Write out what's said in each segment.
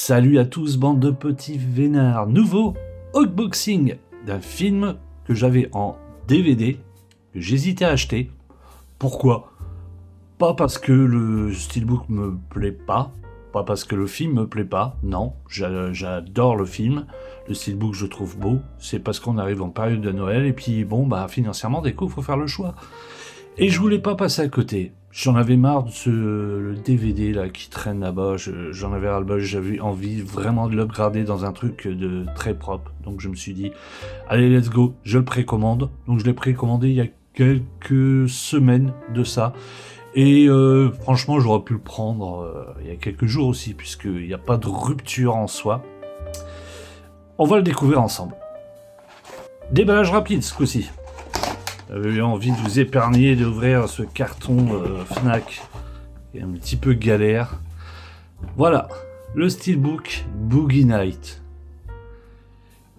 Salut à tous, bande de petits vénards. Nouveau unboxing d'un film que j'avais en DVD, que j'hésitais à acheter. Pourquoi? Pas parce que le steelbook me plaît pas parce que le film me plaît pas, non, j'adore le film, le steelbook je trouve beau, c'est parce qu'on arrive en période de Noël et puis bon, financièrement, des coups, il faut faire le choix. Et je voulais pas passer à côté. J'en avais marre de le DVD là qui traîne là-bas. J'en avais ras-le-bol. J'avais envie vraiment de l'upgrader dans un truc de très propre. Donc je me suis dit, allez, let's go. Je le précommande. Donc je l'ai précommandé il y a quelques semaines de ça. Et franchement, j'aurais pu le prendre il y a quelques jours aussi, puisqu'il n'y a pas de rupture en soi. On va le découvrir ensemble. Déballage rapide ce coup-ci. J'avais eu envie de vous épargner d'ouvrir ce carton Fnac qui est un petit peu galère. Voilà, le steelbook Boogie Night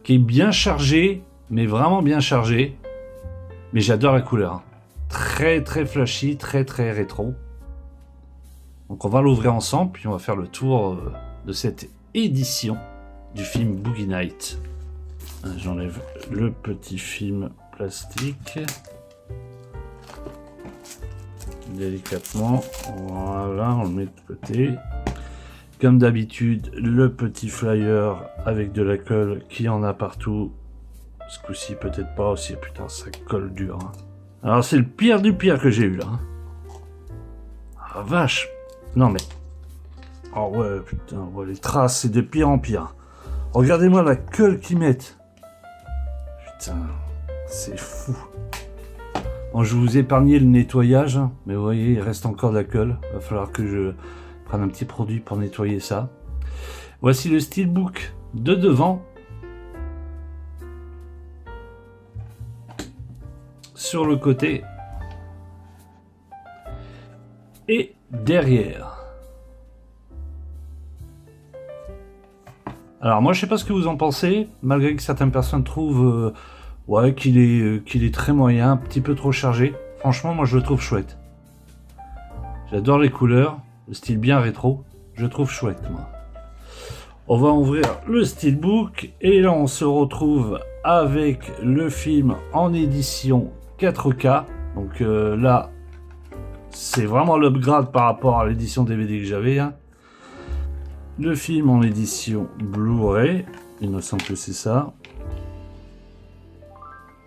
qui est bien chargé, mais vraiment bien chargé. Mais j'adore la couleur, très très flashy, très très rétro. Donc on va l'ouvrir ensemble, puis on va faire le tour de cette édition du film Boogie Night. J'enlève le petit film plastique délicatement, voilà, on le met de côté. Comme d'habitude, le petit flyer avec de la colle qui en a partout. Ce coup-ci peut-être pas aussi, putain ça colle dur hein. Alors c'est le pire du pire que j'ai eu là. Ah vache. Non mais oh ouais putain, ouais, les traces c'est de pire en pire. Regardez-moi la colle qu'ils mettent. Putain, c'est fou. Bon, je vous ai épargné le nettoyage, mais vous voyez, il reste encore de la colle. Il va falloir que je prenne un petit produit pour nettoyer ça. Voici le steelbook de devant. Sur le côté. Et derrière. Alors moi, je sais pas ce que vous en pensez, malgré que certaines personnes trouvent... ouais, qu'il est très moyen, un petit peu trop chargé. Franchement, moi je le trouve chouette. J'adore les couleurs, le style bien rétro. Je le trouve chouette, moi. On va ouvrir le steelbook et là on se retrouve avec le film en édition 4K. Donc là, c'est vraiment l'upgrade par rapport à l'édition DVD que j'avais. Hein. Le film en édition Blu-ray, il me semble que c'est ça.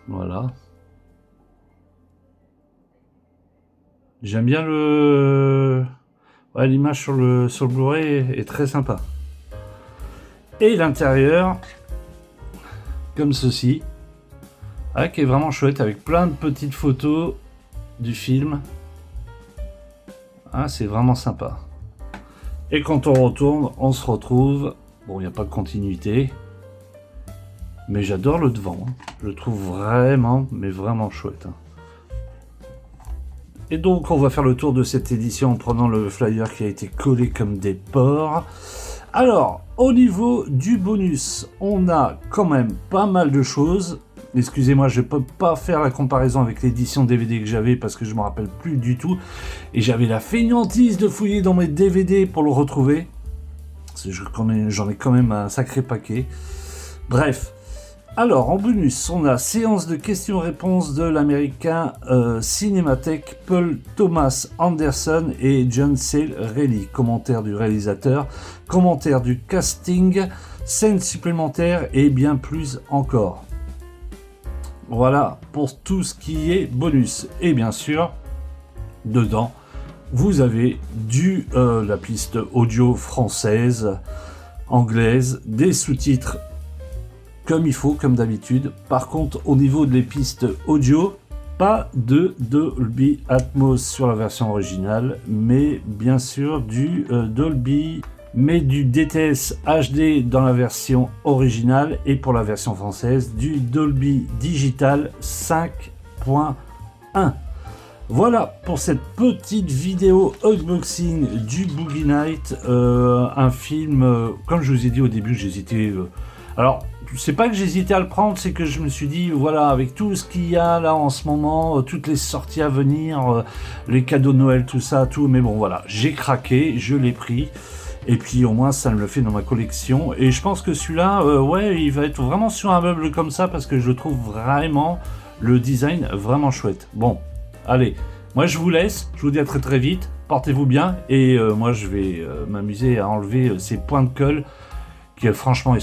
Voilà. J'aime bien le... Ouais, l'image sur le Blu-ray est très sympa. Et l'intérieur, comme ceci, qui est vraiment chouette, avec plein de petites photos du film. Ah, c'est vraiment sympa. Et quand on retourne, on se retrouve... Bon, il n'y a pas de continuité. Mais j'adore le devant, hein. Je le trouve vraiment, mais vraiment chouette. Hein. Et donc on va faire le tour de cette édition en prenant le flyer qui a été collé comme des porcs. Alors, au niveau du bonus, on a quand même pas mal de choses. Excusez-moi, je ne peux pas faire la comparaison avec l'édition DVD que j'avais parce que je ne me rappelle plus du tout. Et j'avais la fainéantise de fouiller dans mes DVD pour le retrouver. J'en ai quand même un sacré paquet. Bref. Alors, en bonus, on a séance de questions-réponses de l'américain Cinémathèque Paul Thomas Anderson et John C. Reilly. Commentaire du réalisateur, commentaire du casting, scènes supplémentaires et bien plus encore. Voilà pour tout ce qui est bonus. Et bien sûr, dedans, vous avez la piste audio française, anglaise, des sous-titres comme il faut, comme d'habitude. Par contre, au niveau des pistes audio, pas de Dolby Atmos sur la version originale, mais bien sûr du Dolby, mais du DTS HD dans la version originale et pour la version française, du Dolby Digital 5.1. Voilà pour cette petite vidéo unboxing du Boogie Night, un film, comme je vous ai dit au début, j'hésitais... alors, c'est pas que j'hésitais à le prendre, c'est que je me suis dit, voilà, avec tout ce qu'il y a là en ce moment, toutes les sorties à venir, les cadeaux de Noël, tout ça, tout, mais bon, voilà, j'ai craqué, je l'ai pris. Et puis au moins ça me le fait dans ma collection. Et je pense que celui-là, ouais, il va être vraiment sur un meuble comme ça parce que je trouve vraiment le design vraiment chouette. Bon, allez, moi je vous laisse, je vous dis à très très vite, portez-vous bien et moi je vais m'amuser à enlever ces points de colle qui franchement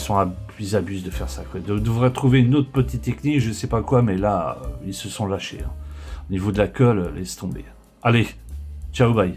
ils abusent de faire ça. Quoi. Ils devraient trouver une autre petite technique, je sais pas quoi, mais là ils se sont lâchés. Hein. Au niveau de la colle, laisse tomber. Allez, ciao, bye.